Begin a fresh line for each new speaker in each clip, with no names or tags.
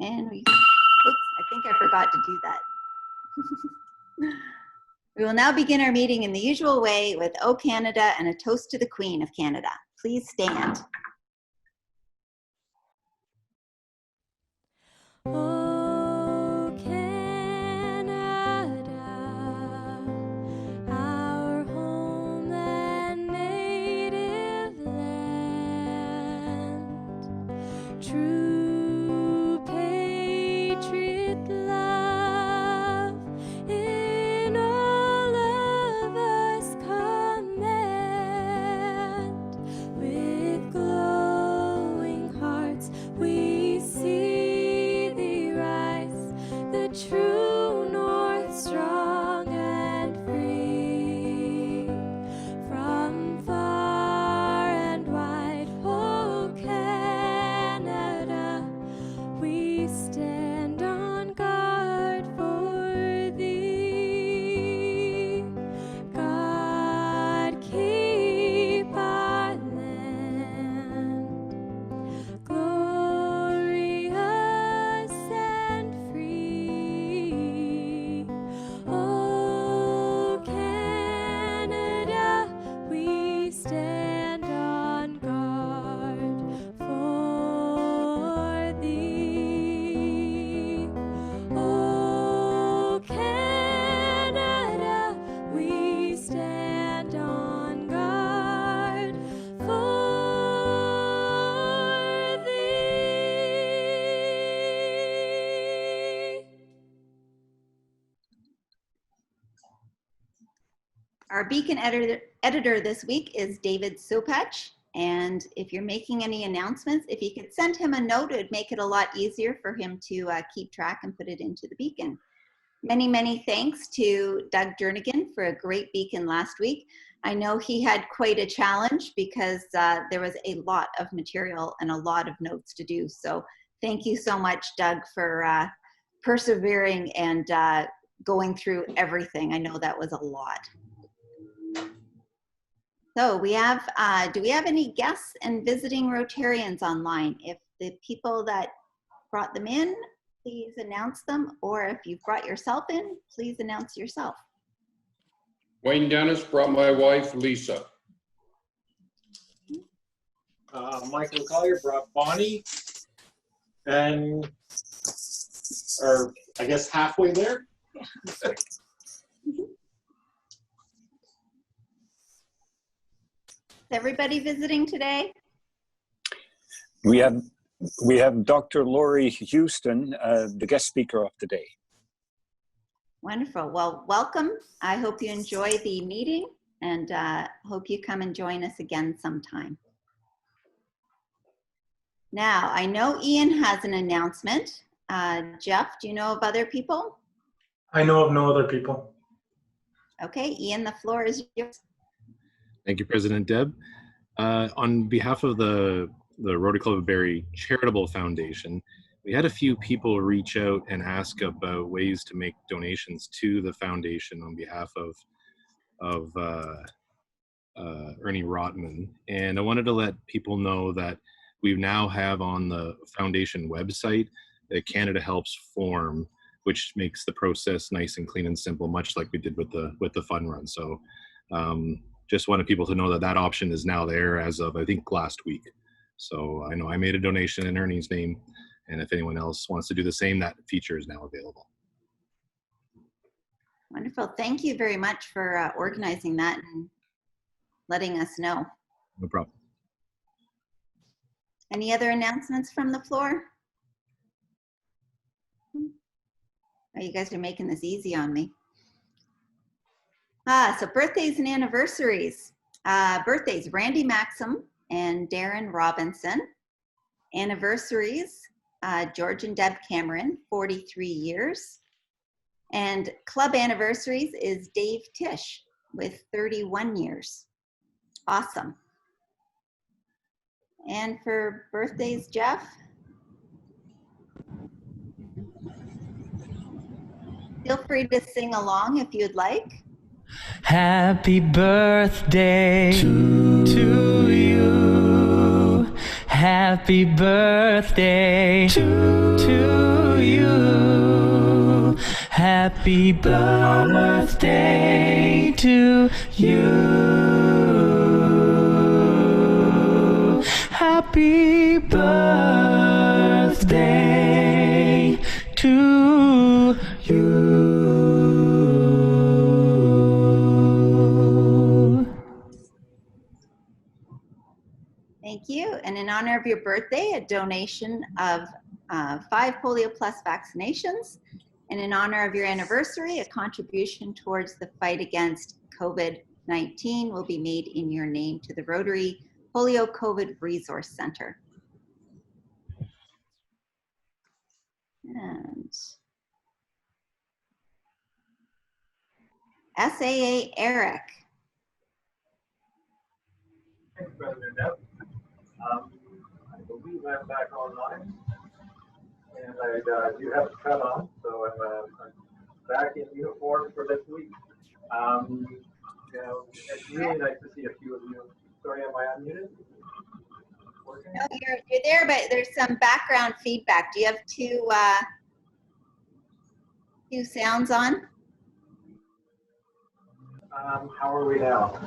And oops, I think I forgot to do that. We will now begin our meeting in the usual way with O Canada and a toast to the Queen of Canada. Please stand.
O Canada, our home and native land, true patriot love in all of us command. With glowing hearts we see thee rise, the true north strong and free. From far and wide, O Canada, we stand on guard for thee. God keep our land glorious and free. O Canada, we stand on guard for thee. O Canada, we stand on guard for thee.
Our Beacon editor this week is David Sopach. And if you're making any announcements, if you could send him a note, it would make it a lot easier for him to keep track and put it into the Beacon. Many, many thanks to Doug Jernigan for a great Beacon last week. I know he had quite a challenge because there was a lot of material and a lot of notes to do. So thank you so much, Doug, for persevering and going through everything. I know that was a lot. So we have, do we have any guests and visiting Rotarians online? If the people that brought them in, please announce them. Or if you've brought yourself in, please announce yourself.
Wayne Dennis brought my wife, Lisa.
Michael Collier brought Bonnie, and, or I guess halfway there.
Is everybody visiting today?
We have Dr. Laurie Houston, the guest speaker of the day.
Wonderful. Well, welcome. I hope you enjoy the meeting and hope you come and join us again sometime. Now, I know Ian has an announcement. Jeff, do you know of other people?
I know of no other people.
Okay, Ian, the floor is yours.
Thank you, President Deb. On behalf of the Rotary Club of Barrie Charitable Foundation, we had a few people reach out and ask about ways to make donations to the foundation on behalf of Ernie Rotman. And I wanted to let people know that we now have on the foundation website a Canada Helps form, which makes the process nice and clean and simple, much like we did with the fun run. So just wanted people to know that that option is now there as of, I think, last week. So I know I made a donation in Ernie's name, and if anyone else wants to do the same, that feature is now available.
Wonderful. Thank you very much for organizing that and letting us know.
No problem.
Any other announcements from the floor? Oh, you guys are making this easy on me. So birthdays and anniversaries. Birthdays, Randy Maxim and Darren Robinson. Anniversaries, George and Deb Cameron, 43 years. And club anniversaries is Dave Tish with 31 years. Awesome. And for birthdays, Jeff? Feel free to sing along if you'd like.
Happy birthday to you. Happy birthday to you. Happy birthday to you. Happy birthday to you.
Thank you. And in honor of your birthday, a donation of 5 polio plus vaccinations. And in honor of your anniversary, a contribution towards the fight against COVID-19 will be made in your name to the Rotary Polio COVID Resource Center. And SAA Eric.
Thanks, President Depp. I believe I'm back online, and I do have a cut on, so I'm back in uniform for this week. You know, it's really nice to see a few of you. Sorry, am I unmuted? Working?
No, you're there, but there's some background feedback. Do you have two sounds on?
How are we now?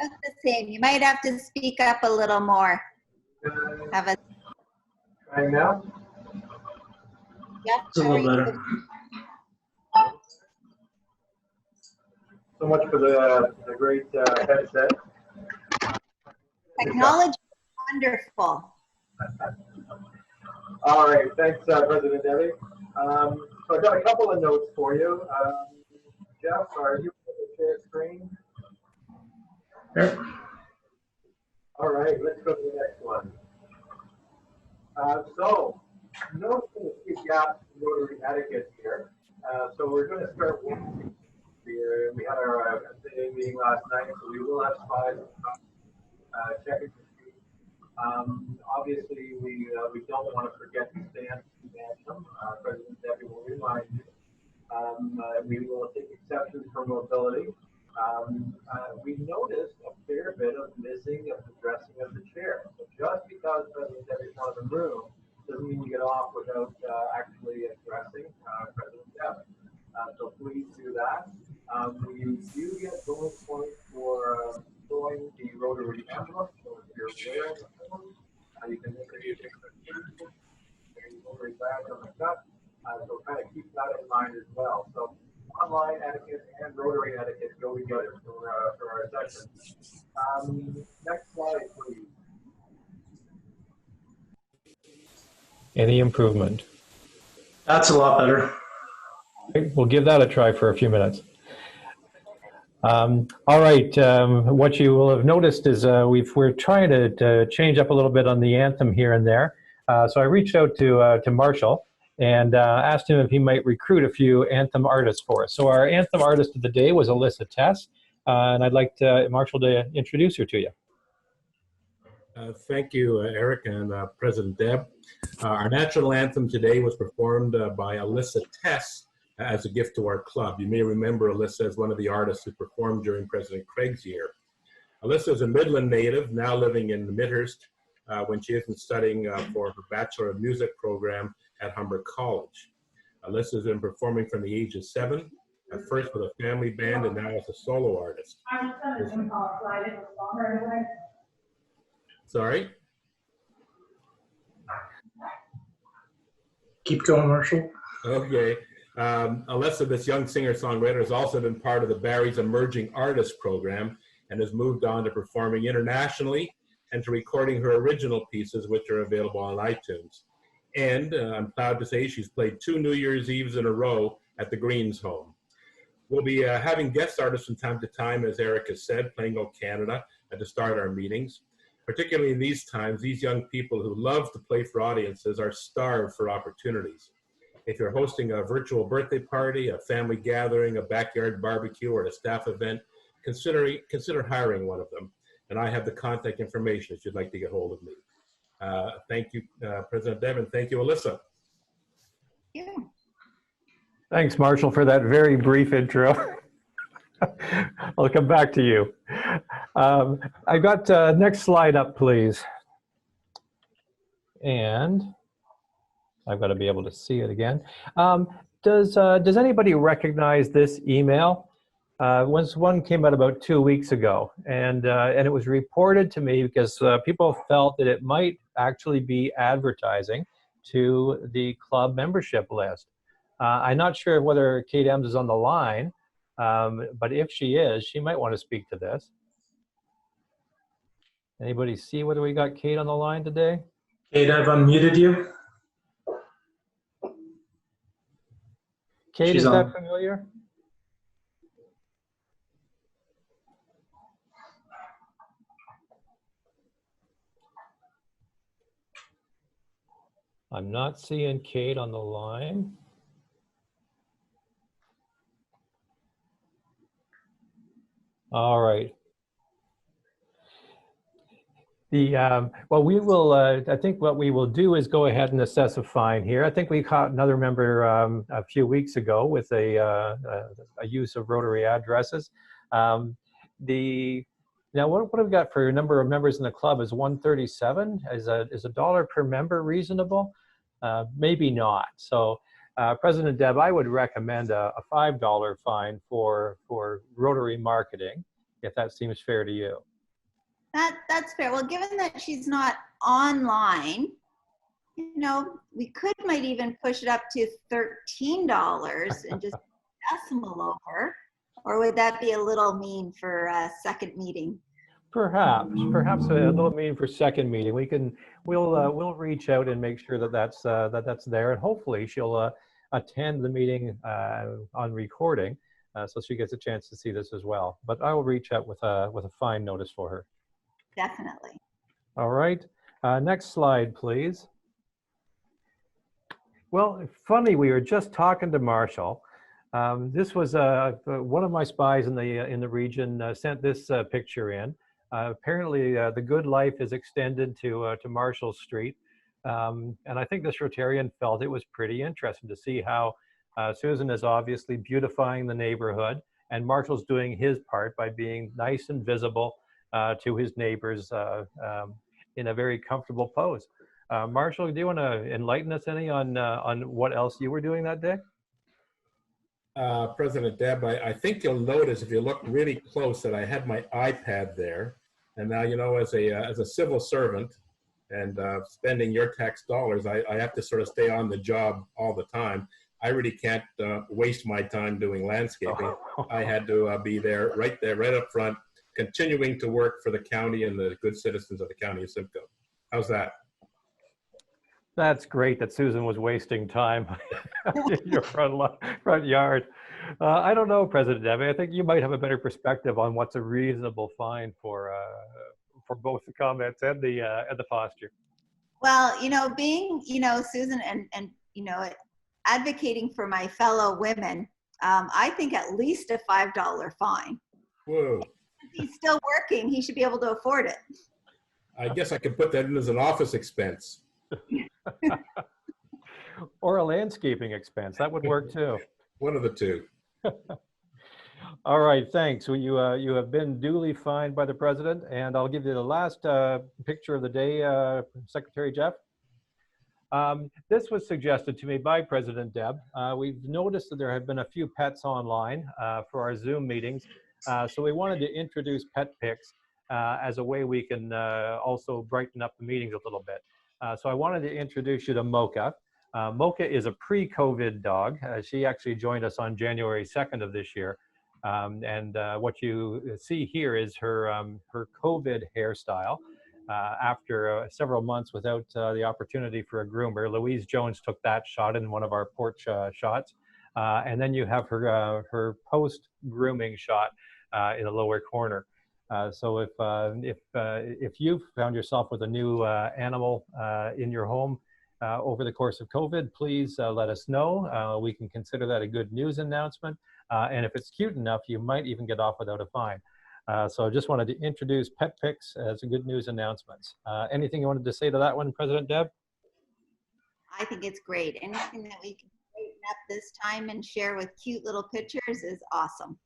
That's the same. You might have to speak up a little more. Have a
Trying now?
yep.
It's a little better.
So much for the great headset.
Technology is wonderful.
All right, thanks, President Debbie. So I've got a couple of notes for you. Jeff, are you able to share screen?
Yep.
All right, let's go to the next one. So, noticing a few gaps in Rotary etiquette here. So we're going to start with we had our SAA meeting last night, so we will have slides. Check it. Obviously, we don't want to forget to stand anthem. President Debbie will remind you. We will take exceptions for mobility. We noticed a fair bit of missing of the dressing of the chair. So just because President Debbie's not in the room doesn't mean you get off without actually addressing President Debbie. So please do that. You do get bonus points for showing the Rotary emblem. So if you're aware of the emblem, you can make a Rotary badge on the cup. So kind of keep that in mind as well. So online etiquette and Rotary etiquette go together for our session. Next slide, please.
Any improvement?
That's a lot better.
Okay, we'll give that a try for a few minutes. All right, what you will have noticed is we're trying to change up a little bit on the anthem here and there. So I reached out to Marshall and asked him if he might recruit a few anthem artists for us. So our anthem artist of the day was Alyssa Tess, and I'd like Marshall to introduce her to you.
Thank you, Eric and President Deb. Our national anthem today was performed by Alyssa Tess as a gift to our club. You may remember Alyssa as one of the artists who performed during President Craig's year. Alyssa is a Midland native, now living in Midhurst when she isn't studying for her Bachelor of Music program at Humber College. Alyssa has been performing from the age of 7, at first with a family band and now as a solo artist. Sorry?
Keep going, Marshall.
Okay. Alyssa, this young singer-songwriter, has also been part of the Barry's Emerging Artist program and has moved on to performing internationally and to recording her original pieces, which are available on iTunes. And I'm proud to say she's played 2 New Year's Eves in a row at the Greens home. We'll be having guest artists from time to time, as Eric has said, playing O Canada to start our meetings. Particularly in these times, these young people who love to play for audiences are starved for opportunities. If you're hosting a virtual birthday party, a family gathering, a backyard barbecue, or a staff event, consider hiring one of them. And I have the contact information if you'd like to get hold of me. Thank you, President Deb, and thank you, Alyssa.
Yeah.
Thanks, Marshall, for that very brief intro. I'll come back to you. I got next slide up, please. And I've got to be able to see it again. Does anybody recognize this email? Once one came out about 2 weeks ago, and it was reported to me because people felt that it might actually be advertising to the club membership list. I'm not sure whether Kate Ems is on the line, but if she is, she might want to speak to this. Anybody see whether we got Kate on the line today?
Kate, I've unmuted you.
Kate,
She's
is that
on.
familiar? I'm not seeing Kate on the line. All right. Well, we will, I think what we will do is go ahead and assess a fine here. I think we caught another member a few weeks ago with a use of Rotary addresses. Now what have we got for a number of members in the club is 137. Is a dollar per member reasonable? Maybe not. So President Deb, I would recommend a $5 fine for Rotary marketing, if that seems fair to you.
That's fair. Well, given that she's not online, you know, we might even push it up to $13 and just decimal over. Or would that be a little mean for a second meeting?
Perhaps a little mean for second meeting. We'll reach out and make sure that that's there, and hopefully she'll attend the meeting on recording, so she gets a chance to see this as well. But I will reach out with a fine notice for her.
Definitely.
All right. Next slide, please. Well, funny, we were just talking to Marshall. This was one of my spies in the region sent this picture in. Apparently, the good life is extended to Marshall Street, and I think this Rotarian felt it was pretty interesting to see how Susan is obviously beautifying the neighborhood, and Marshall's doing his part by being nice and visible to his neighbors in a very comfortable pose. Marshall, do you want to enlighten us any on what else you were doing that day?
President Deb, I think you'll notice if you look really close that I had my iPad there. And now, you know, as a civil servant and spending your tax dollars, I have to sort of stay on the job all the time. I really can't waste my time doing landscaping. I had to be there, right up front, continuing to work for the county and the good citizens of the county of Simcoe. How's that?
That's great that Susan was wasting time in your front yard. I don't know, President Debbie. I think you might have a better perspective on what's a reasonable fine for both the comments and the posture.
Well, you know, being, you know, Susan and you know, advocating for my fellow women, I think at least a $5 fine.
Whoa.
If he's still working, he should be able to afford it.
I guess I could put that in as an office expense.
Or a landscaping expense. That would work too.
One of the two.
All right, thanks. Well, you have been duly fined by the president, and I'll give you the last picture of the day, Secretary Jeff. This was suggested to me by President Deb. We've noticed that there have been a few pets online for our Zoom meetings, so we wanted to introduce pet pics as a way we can also brighten up the meetings a little bit. So I wanted to introduce you to Mocha. Mocha is a pre-COVID dog. She actually joined us on January 2nd of this year. And what you see here is her COVID hairstyle after several months without the opportunity for a groomer. Louise Jones took that shot in one of our porch shots. And then you have her post-grooming shot in the lower corner. So if you've found yourself with a new animal in your home over the course of COVID, please let us know. We can consider that a good news announcement. And if it's cute enough, you might even get off without a fine. So I just wanted to introduce Pet Pics as a good news announcements. Anything you wanted to say to that one, President Deb?
I think it's great. Anything that we can straighten up this time and share with cute little pictures is awesome.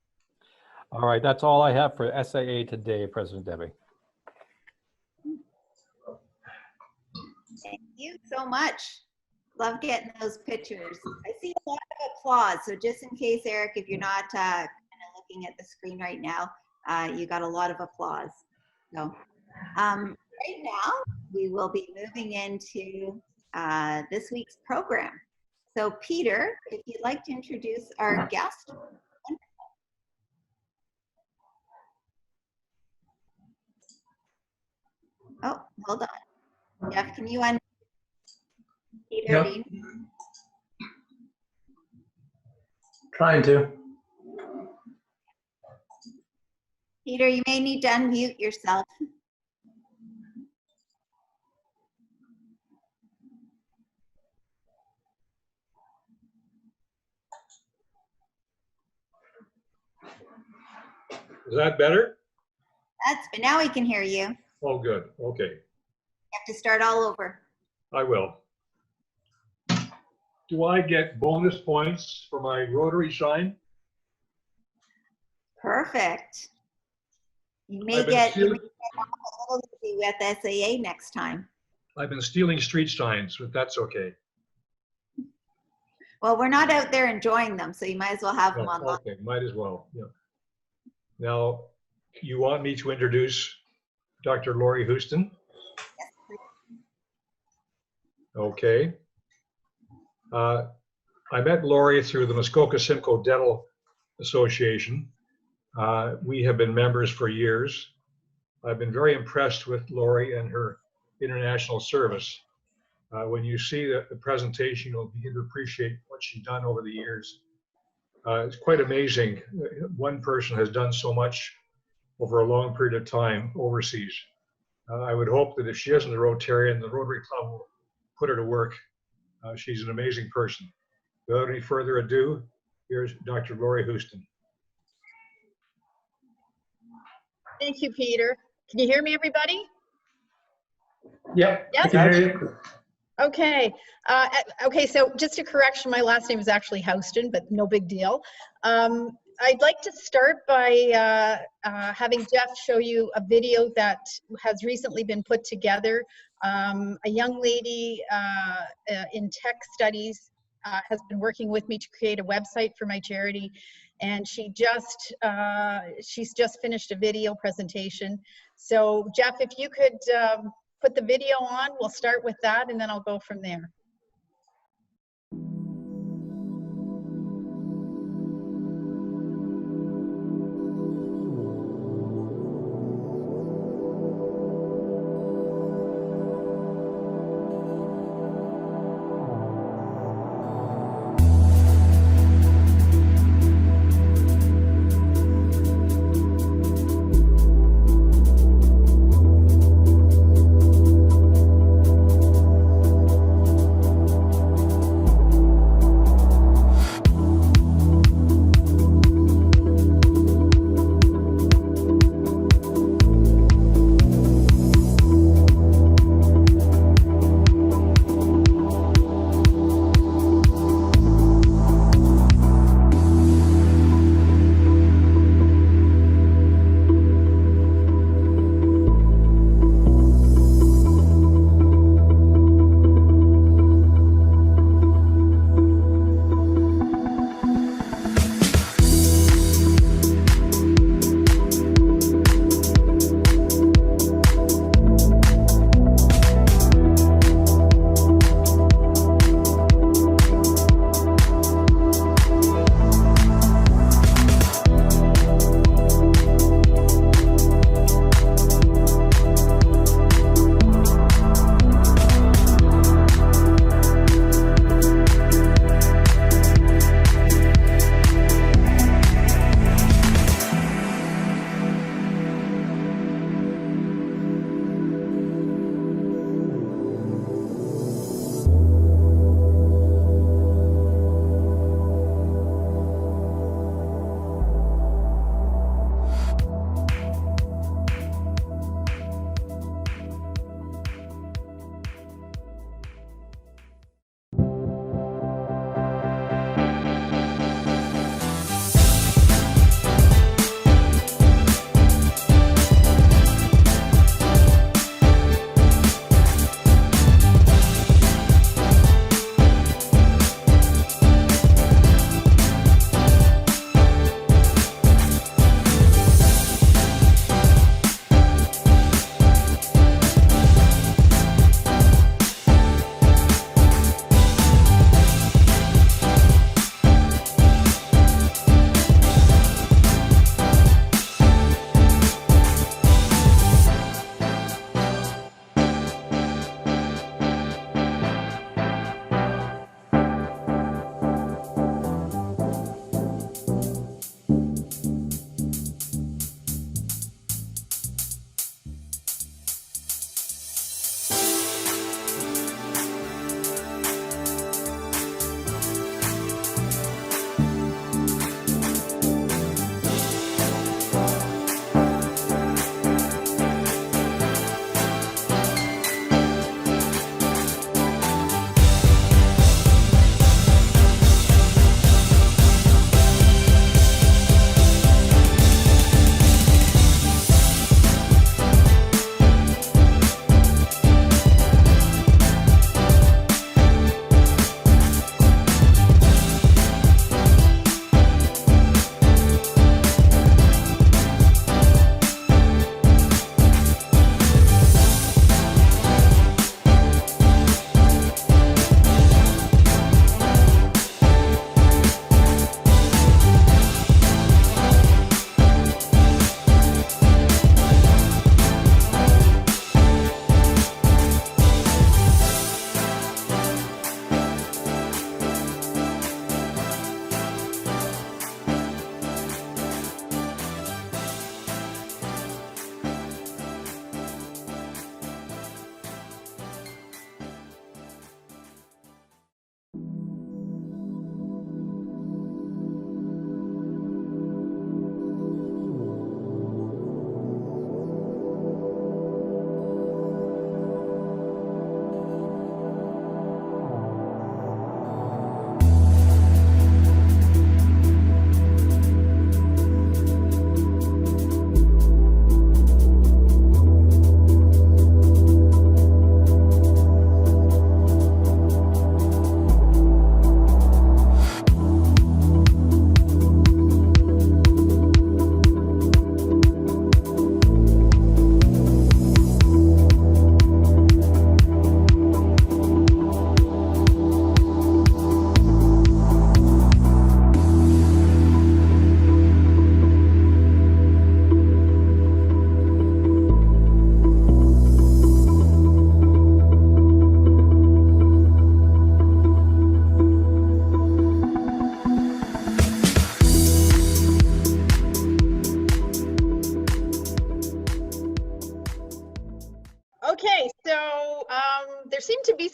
All right, that's all I have for SAA today, President Debbie.
Thank you so much. Love getting those pictures. I see a lot of applause. So just in case, Eric, if you're not kind of looking at the screen right now, you got a lot of applause. So right now, we will be moving into this week's program. So Peter, if you'd like to introduce our guest. Oh, hold on. Jeff, can you unmute Peter?
Yep. Trying to.
Peter, you may need to unmute yourself.
Is that better?
But now we can hear you.
Oh, good. Okay,
You have to start all over.
I will. Do I get bonus points for my Rotary sign?
Perfect. You may
I've been
get, you may
stealing-
get off a little easy with SAA next time.
I've been stealing street signs, but that's okay.
Well, we're not out there enjoying them, so you might as well have them
Oh,
online.
okay, might as well, yeah. Now, you want me to introduce Dr. Laurie Houston? Okay. I met Laurie through the Muskoka Simcoe Dental Association. We have been members for years. I've been very impressed with Laurie and her international service. When you see the presentation, you'll begin to appreciate what she's done over the years. It's quite amazing. One person has done so much over a long period of time overseas. I would hope that if she isn't a Rotarian, the Rotary Club will put her to work. She's an amazing person. Without any further ado, here's Dr. Laurie Houston.
Thank you, Peter. Can you hear me, everybody?
Yep.
Yes?
I can hear you.
Okay. Okay, so just a correction, my last name is actually Houston, but no big deal. I'd like to start by having Jeff show you a video that has recently been put together. A young lady in tech studies has been working with me to create a website for my charity, and she's just finished a video presentation. So Jeff, if you could put the video on, we'll start with that, and then I'll go from there.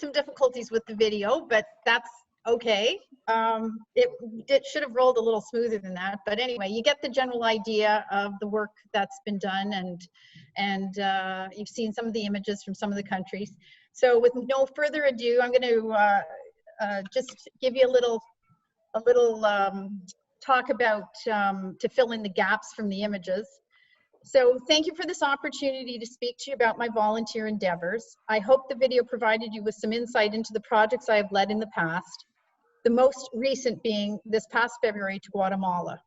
some difficulties with the video, but that's okay. It should have rolled a little smoother than that, but anyway, you get the general idea of the work that's been done, and you've seen some of the images from some of the countries. So with no further ado, I'm going to just give you a little talk about to fill in the gaps from the images. So thank you for this opportunity to speak to you about my volunteer endeavors. I hope the video provided you with some insight into the projects I have led in the past, the most recent being this past February to Guatemala.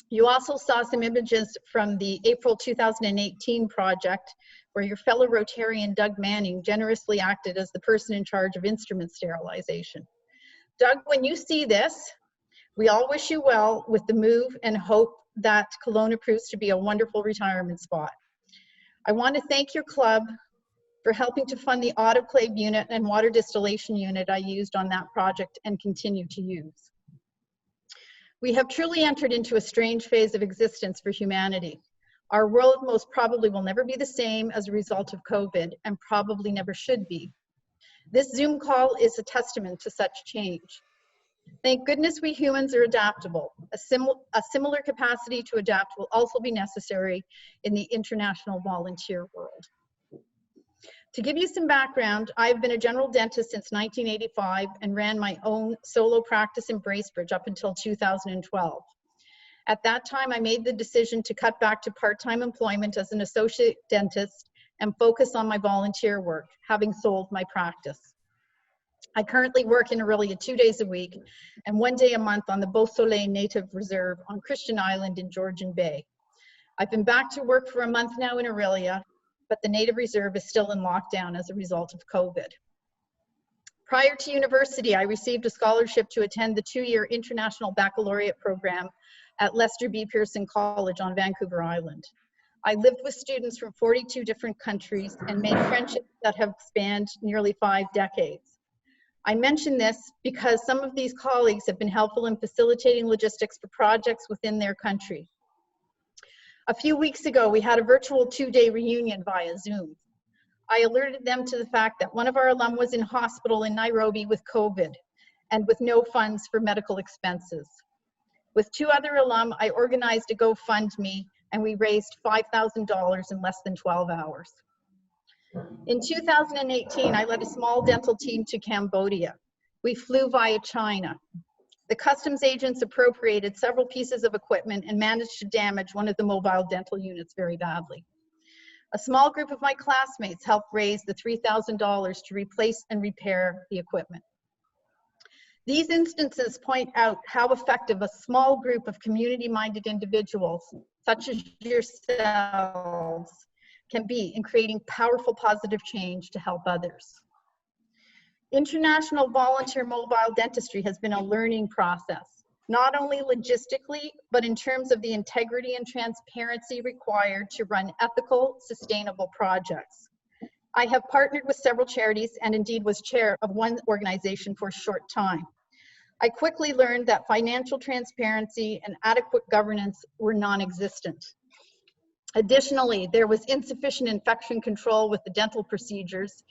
You also saw some images from the April 2018 project where your fellow Rotarian Doug Manning generously acted as the person in charge of instrument sterilization. Doug, when you see this, we all wish you well with the move and hope that Kelowna proves to be a wonderful retirement spot. I want to thank your club for helping to fund the autoclave unit and water distillation unit I used on that project and continue to use. We have truly entered into a strange phase of existence for humanity. Our world most probably will never be the same as a result of COVID, and probably never should be. This Zoom call is a testament to such change. Thank goodness we humans are adaptable. A similar capacity to adapt will also be necessary in the international volunteer world. To give you some background, I've been a general dentist since 1985 and ran my own solo practice in Bracebridge up until 2012. At that time, I made the decision to cut back to part-time employment as an associate dentist and focus on my volunteer work, having sold my practice. I currently work in Aurelia 2 days a week and 1 day a month on the Beau Soleil Native Reserve on Christian Island in Georgian Bay. I've been back to work for a month now in Aurelia, but the Native Reserve is still in lockdown as a result of COVID. Prior to university, I received a scholarship to attend the 2-year International Baccalaureate program at Lester B. Pearson College on Vancouver Island. I lived with students from 42 different countries and made friendships that have spanned nearly 5 decades. I mention this because some of these colleagues have been helpful in facilitating logistics for projects within their country. A few weeks ago, we had a virtual 2-day reunion via Zoom. I alerted them to the fact that one of our alum was in hospital in Nairobi with COVID and with no funds for medical expenses. With 2 other alum, I organized a GoFundMe and we raised $5,000 in less than 12 hours. In 2018, I led a small dental team to Cambodia. We flew via China. The customs agents appropriated several pieces of equipment and managed to damage one of the mobile dental units very badly. A small group of my classmates helped raise the $3,000 to replace and repair the equipment. These instances point out how effective a small group of community-minded individuals, such as yourselves, can be in creating powerful positive change to help others. International volunteer mobile dentistry has been a learning process, not only logistically, but in terms of the integrity and transparency required to run ethical, sustainable projects. I have partnered with several charities and indeed was chair of one organization for a short time. I quickly learned that financial transparency and adequate governance were non-existent. Additionally, there was insufficient infection control with the dental procedures,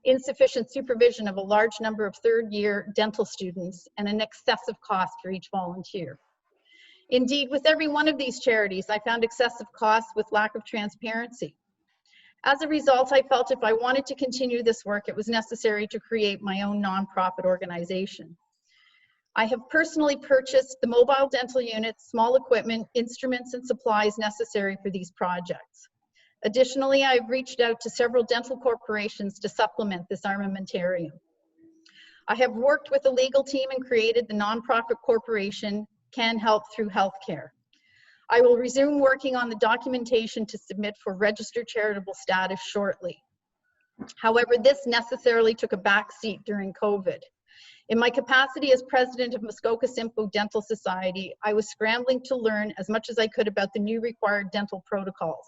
insufficient supervision of a large number of third-year dental students, and an excessive cost for each volunteer. Indeed, with every one of these charities, I found excessive costs with lack of transparency. As a result, I felt if I wanted to continue this work, it was necessary to create my own nonprofit organization. I have personally purchased the mobile dental units, small equipment, instruments, and supplies necessary for these projects. Additionally, I've reached out to several dental corporations to supplement this armamentarium. I have worked with the legal team and created the nonprofit corporation CanHelp through Healthcare. I will resume working on the documentation to submit for registered charitable status shortly. However, this necessarily took a back seat during COVID. In my capacity as president of Muskoka Simcoe Dental Society, I was scrambling to learn as much as I could about the new required dental protocols,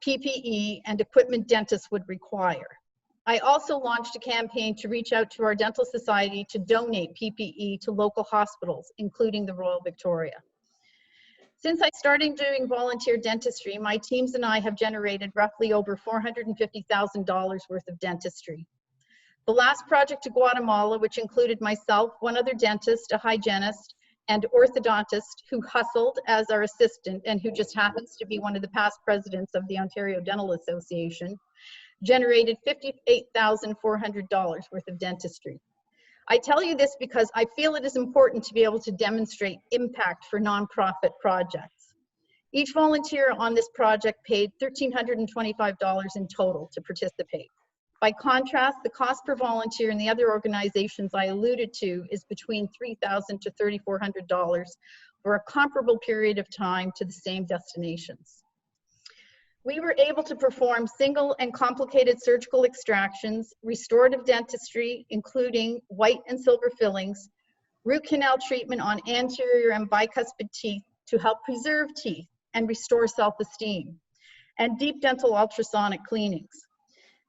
PPE, and equipment dentists would require. I also launched a campaign to reach out to our dental society to donate PPE to local hospitals, including the Royal Victoria. Since I started doing volunteer dentistry, my teams and I have generated roughly over $450,000 worth of dentistry. The last project to Guatemala, which included myself, one other dentist, a hygienist, and orthodontist who hustled as our assistant and who just happens to be one of the past presidents of the Ontario Dental Association, generated $58,400 worth of dentistry. I tell you this because I feel it is important to be able to demonstrate impact for nonprofit projects. Each volunteer on this project paid $1,325 in total to participate. By contrast, the cost per volunteer in the other organizations I alluded to is between $3,000 to $3,400 for a comparable period of time to the same destinations. We were able to perform single and complicated surgical extractions, restorative dentistry, including white and silver fillings, root canal treatment on anterior and bicuspid teeth to help preserve teeth and restore self-esteem, and deep dental ultrasonic cleanings.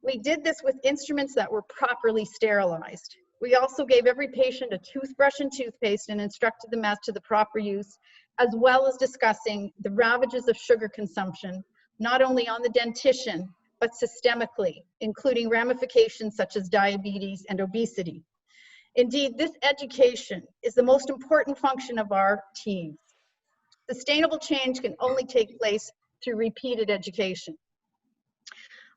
We did this with instruments that were properly sterilized. We also gave every patient a toothbrush and toothpaste and instructed them as to the proper use, as well as discussing the ravages of sugar consumption, not only on the dentition, but systemically, including ramifications such as diabetes and obesity. Indeed, this education is the most important function of our teams. Sustainable change can only take place through repeated education.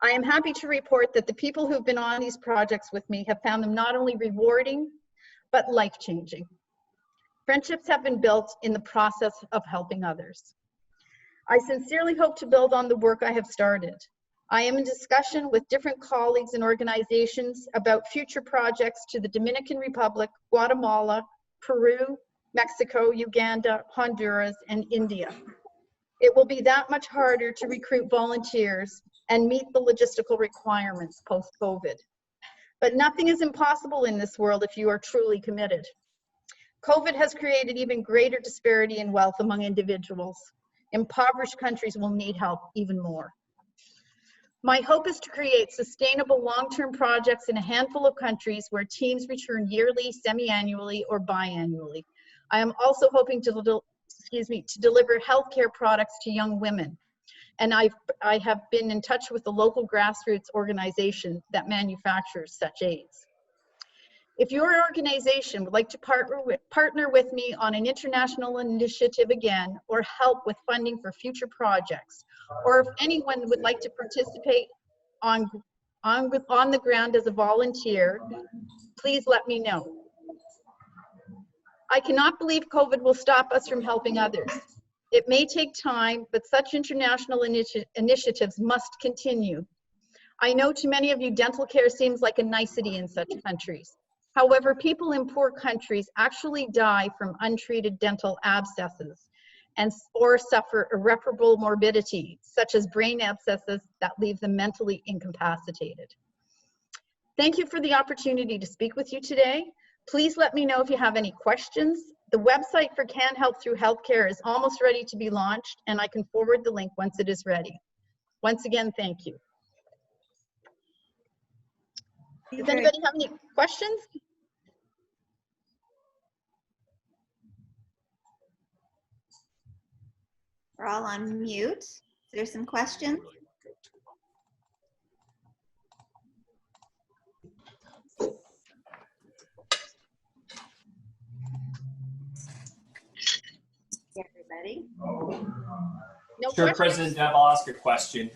I am happy to report that the people who've been on these projects with me have found them not only rewarding, but life-changing. Friendships have been built in the process of helping others. I sincerely hope to build on the work I have started. I am in discussion with different colleagues and organizations about future projects to the Dominican Republic, Guatemala, Peru, Mexico, Uganda, Honduras, and India. It will be that much harder to recruit volunteers and meet the logistical requirements post-COVID. But nothing is impossible in this world if you are truly committed. COVID has created even greater disparity in wealth among individuals. Impoverished countries will need help even more. My hope is to create sustainable long-term projects in a handful of countries where teams return yearly, semi-annually, or biannually. I am also hoping to deliver healthcare products to young women. And I have been in touch with the local grassroots organization that manufactures such aids. If your organization would like to partner with me on an international initiative again, or help with funding for future projects, or if anyone would like to participate on the ground as a volunteer, please let me know. I cannot believe COVID will stop us from helping others. It may take time, but such international initiatives must continue. I know to many of you, dental care seems like a nicety in such countries. However, people in poor countries actually die from untreated dental abscesses or suffer irreparable morbidity, such as brain abscesses that leave them mentally incapacitated. Thank you for the opportunity to speak with you today. Please let me know if you have any questions. The website for CanHelp through Healthcare is almost ready to be launched, and I can forward the link once it is ready. Once again, thank you. Does anybody have any questions?
We're all on mute. Is there some questions? Everybody?
No
Sure,
questions?
President Deb, I'll ask a question.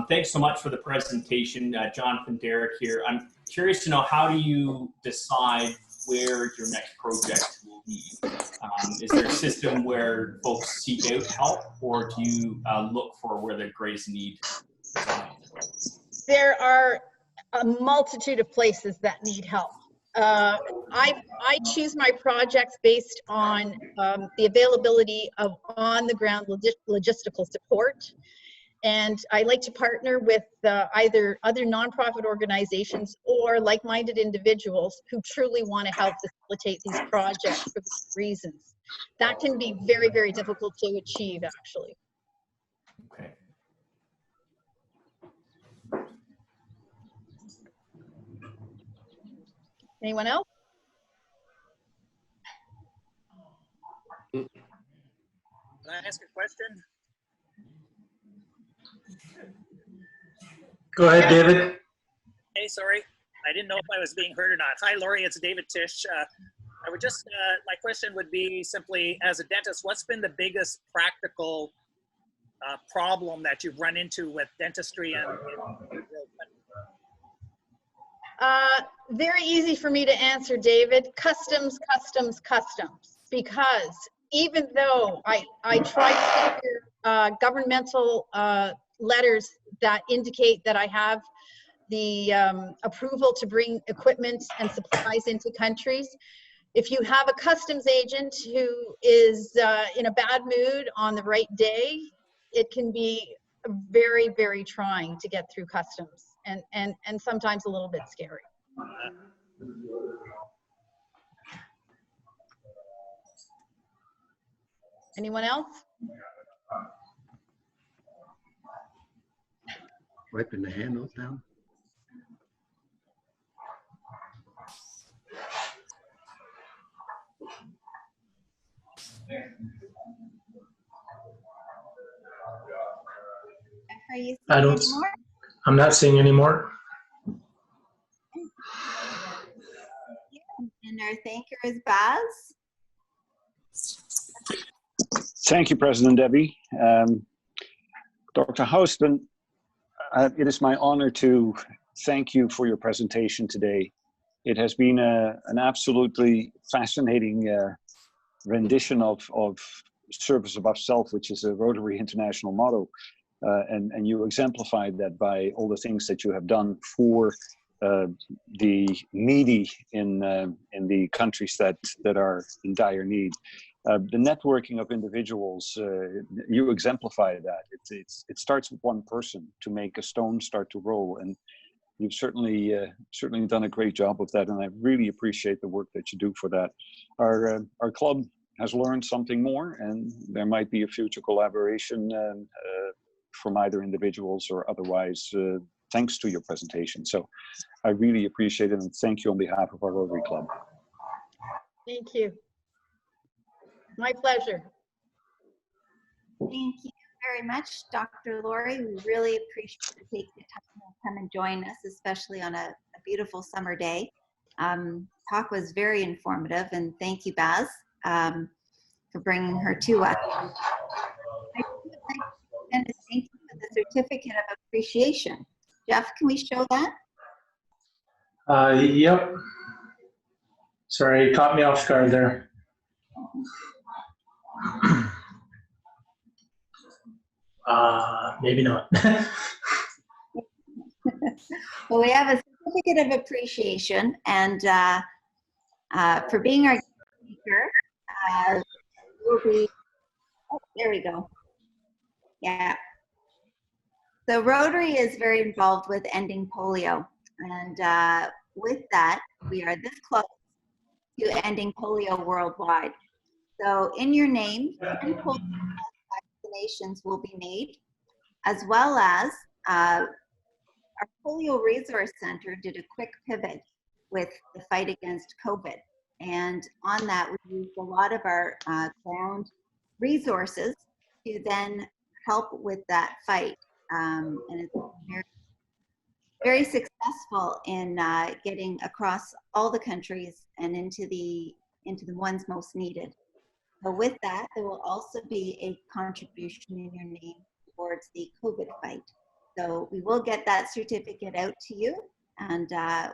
Thanks so much for the presentation. Jonathan Derrick here. I'm curious to know, how do you decide where your next project will be? Is there a system where folks seek out help, or do you look for where the greatest need resides?
There are a multitude of places that need help. I choose my projects based on the availability of on-the-ground logistical support. And I like to partner with either other nonprofit organizations or like-minded individuals who truly want to help facilitate these projects for these reasons. That can be very, very difficult to achieve, actually.
Okay.
Anyone else?
Can I ask a question?
Go ahead, David.
Hey, sorry. I didn't know if I was being heard or not. Hi, Laurie, it's David Tisch. I would just, my question would be simply, as a dentist, what's been the biggest practical problem that you've run into with dentistry and
very easy for me to answer, David. Customs. Because even though I try to secure governmental letters that indicate that I have the approval to bring equipment and supplies into countries, if you have a customs agent who is in a bad mood on the right day, it can be very, very trying to get through customs and sometimes a little bit scary. Anyone else?
Wiping the handles down.
Are you
I don't.
seeing more?
I'm not seeing any more.
And our thanker is Baz.
Thank you, President Debbie. Dr. Houston, it is my honor to thank you for your presentation today. It has been an absolutely fascinating rendition of service above self, which is a Rotary International motto. And you exemplified that by all the things that you have done for the needy in the countries that are in dire need. The networking of individuals, you exemplify that. It starts with one person to make a stone start to roll, and you've certainly done a great job of that, and I really appreciate the work that you do for that. Our club has learned something more, and there might be a future collaboration from either individuals or otherwise, thanks to your presentation. So I really appreciate it, and thank you on behalf of our Rotary Club.
Thank you. My pleasure.
Thank you very much, Dr. Laurie. We really appreciate you taking the time to come and join us, especially on a beautiful summer day. Talk was very informative, and thank you, Baz, for bringing her to us. And thank you for the certificate of appreciation. Jeff, can we show that?
Yep. Sorry, you caught me off guard there. Maybe not.
Well, we have a certificate of appreciation, and for being our speaker, will be, oh, there we go. Yeah. So Rotary is very involved with ending polio, and with that, we are this close to ending polio worldwide. So in your name, 10 polio vaccinations will be made, as well as our Polio Resource Center did a quick pivot with the fight against COVID. And on that, we used a lot of our ground resources to then help with that fight. And it's very, very successful in getting across all the countries and into the ones most needed. So with that, there will also be a contribution in your name towards the COVID fight. So we will get that certificate out to you, and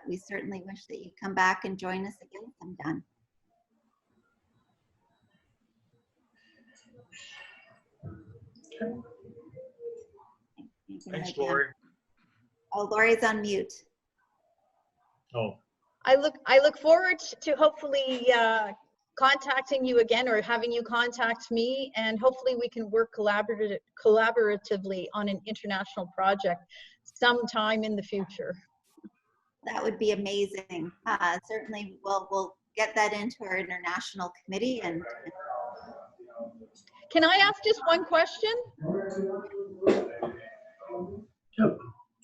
we certainly wish that you come back and join us again sometime.
Thanks, Laurie.
Oh, Laurie's on mute.
Oh.
I look forward to hopefully contacting you again, or having you contact me, and hopefully we can work collaboratively on an international project sometime in the future.
That would be amazing. Certainly we'll get that into our international committee. And
can I ask just one question?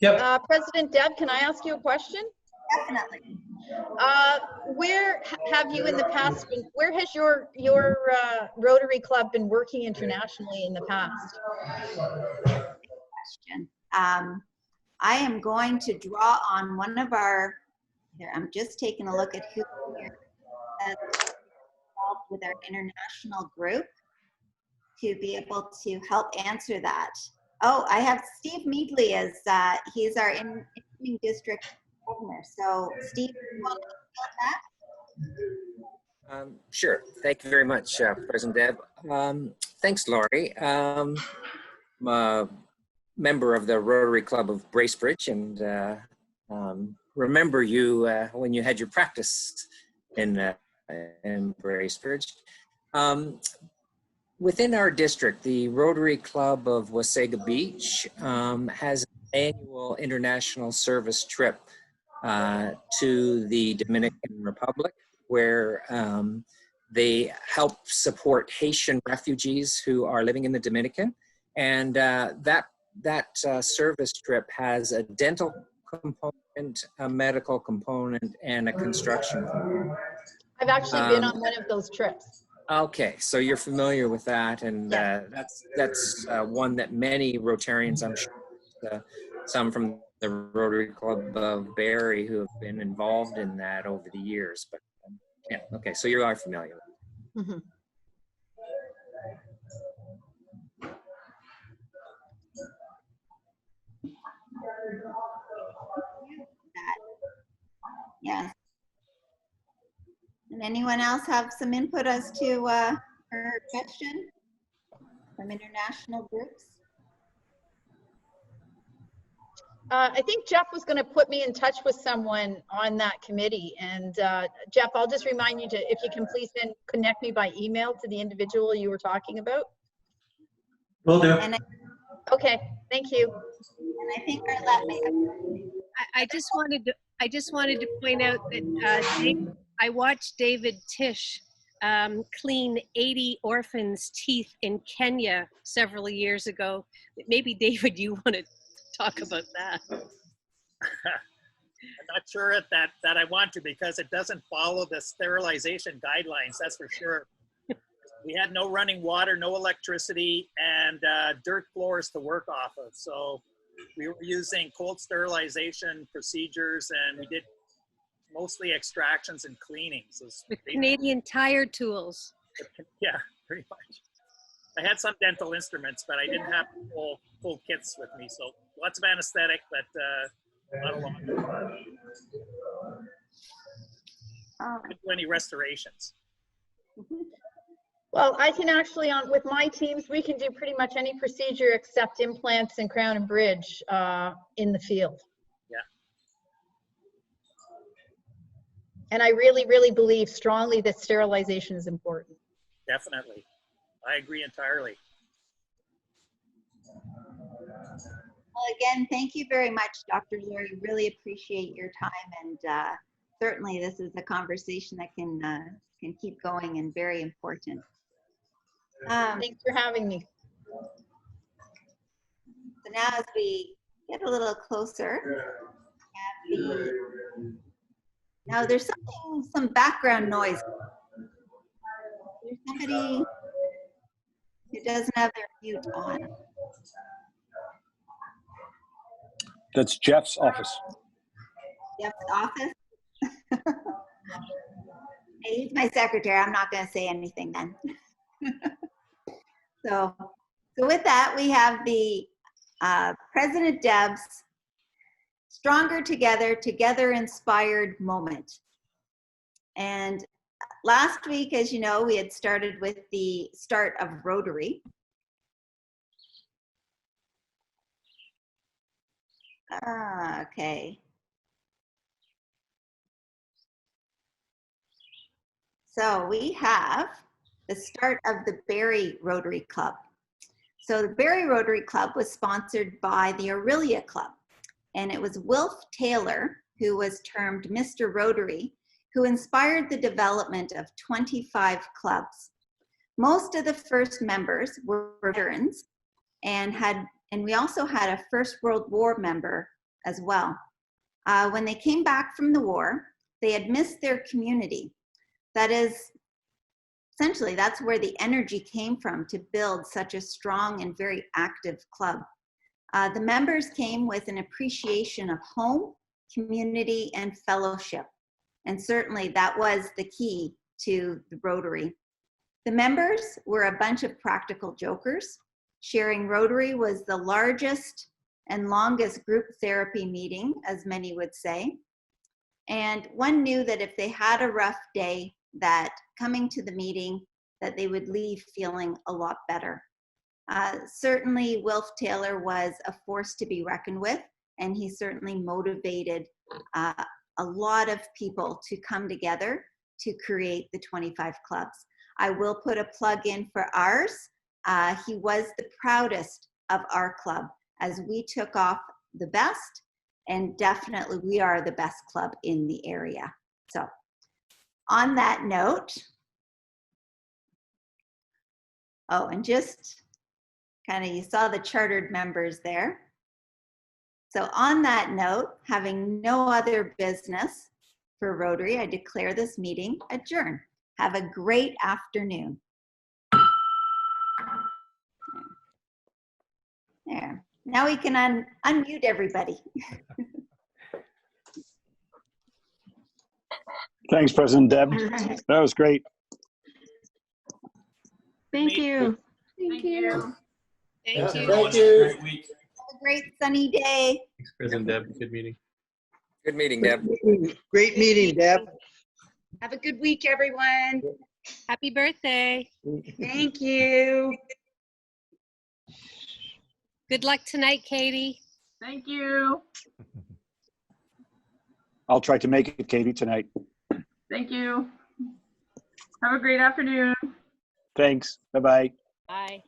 Yep.
President Deb, can I ask you a question?
Definitely.
Where have you in the past been, where has your Rotary Club been working internationally in the past?
Question. I am going to draw on one of our Here, I'm just taking a look at who here is involved with our international group to be able to help answer that. Oh, I have Steve Meadley as he's our incoming district governor. So Steve, you want to fill that?
Sure. Thank you very much, President Deb. Thanks, Laurie. I'm a member of the Rotary Club of Bracebridge, and remember you when you had your practice in Bracebridge. Within our district, the Rotary Club of Wasaga Beach has an annual international service trip to the Dominican Republic, where they help support Haitian refugees who are living in the Dominican. And that service trip has a dental component, a medical component, and a construction component.
I've actually been on one of those trips.
Okay, so you're familiar with that, and that's one that many Rotarians, I'm sure, some from the Rotary Club of Barrie who have been involved in that over the years. But yeah, okay, so you are familiar with it.
Mm-hmm.
Yes. And anyone else have some input as to her question from international groups?
I think Jeff was going to put me in touch with someone on that committee. And Jeff, I'll just remind you to, if you can please then connect me by email to the individual you were talking about.
Will do.
Okay, thank you.
And I think
I just wanted to point out that I watched David Tish clean 80 orphans' teeth in Kenya several years ago. Maybe David, you want to talk about that?
I'm not sure that I want to, because it doesn't follow the sterilization guidelines, that's for sure. We had no running water, no electricity, and dirt floors to work off of. So we were using cold sterilization procedures, and we did mostly extractions and cleanings.
With Canadian Tire tools.
Yeah, pretty much. I had some dental instruments, but I didn't have full kits with me. So lots of anesthetic, but not a lot. Didn't do any restorations.
Well, I can actually, with my teams, we can do pretty much any procedure except implants and crown and bridge in the field.
Yeah.
And I really, really believe strongly that sterilization is important.
Definitely. I agree entirely.
Well, again, thank you very much, Dr. Laurie. Really appreciate your time, and certainly this is a conversation that can keep going and very important.
Thanks for having me.
So now as we get a little closer, now there's some background noise. There's somebody who doesn't have their mute on.
That's Jeff's office.
Jeff's office? Hey, he's my secretary. I'm not going to say anything then. So with that, we have the President Deb's Stronger Together, Together Inspired moment. And last week, as you know, we had started with the start of Rotary. Okay. So we have the start of the Barrie Rotary Club. So the Barrie Rotary Club was sponsored by the Aurelia Club, and it was Wilf Taylor, who was termed Mr. Rotary, who inspired the development of 25 clubs. Most of the first members were veterans, and we also had a First World War member as well. When they came back from the war, they had missed their community. That is, essentially, that's where the energy came from to build such a strong and very active club. The members came with an appreciation of home community, and fellowship. And certainly that was the key to the Rotary. The members were a bunch of practical jokers. Sharing Rotary was the largest and longest group therapy meeting, as many would say. And one knew that if they had a rough day, that coming to the meeting, that they would leave feeling a lot better. Certainly, Wilf Taylor was a force to be reckoned with, and he certainly motivated a lot of people to come together to create the 25 clubs. I will put a plug in for ours. He was the proudest of our club as we took off the best, and definitely we are the best club in the area. So on that note, oh, and just kind of, you saw the chartered members there. So on that note, having no other business for Rotary, I declare this meeting adjourned. Have a great afternoon. There. Now we can unmute everybody.
Thanks, President Deb.
Right.
That was great.
Thank you.
Thank you.
Thanks,
Yeah,
everyone.
thank you.
Have a great week.
Have a great sunny day.
Thanks, President Deb. Good meeting.
Good meeting, Deb.
Great meeting, Deb.
Have a good week, everyone.
Happy birthday.
Thank you.
Good luck tonight, Katie.
Thank you.
I'll try to make it, Katie, tonight.
Thank you. Have a great afternoon.
Thanks. Bye-bye.
Bye.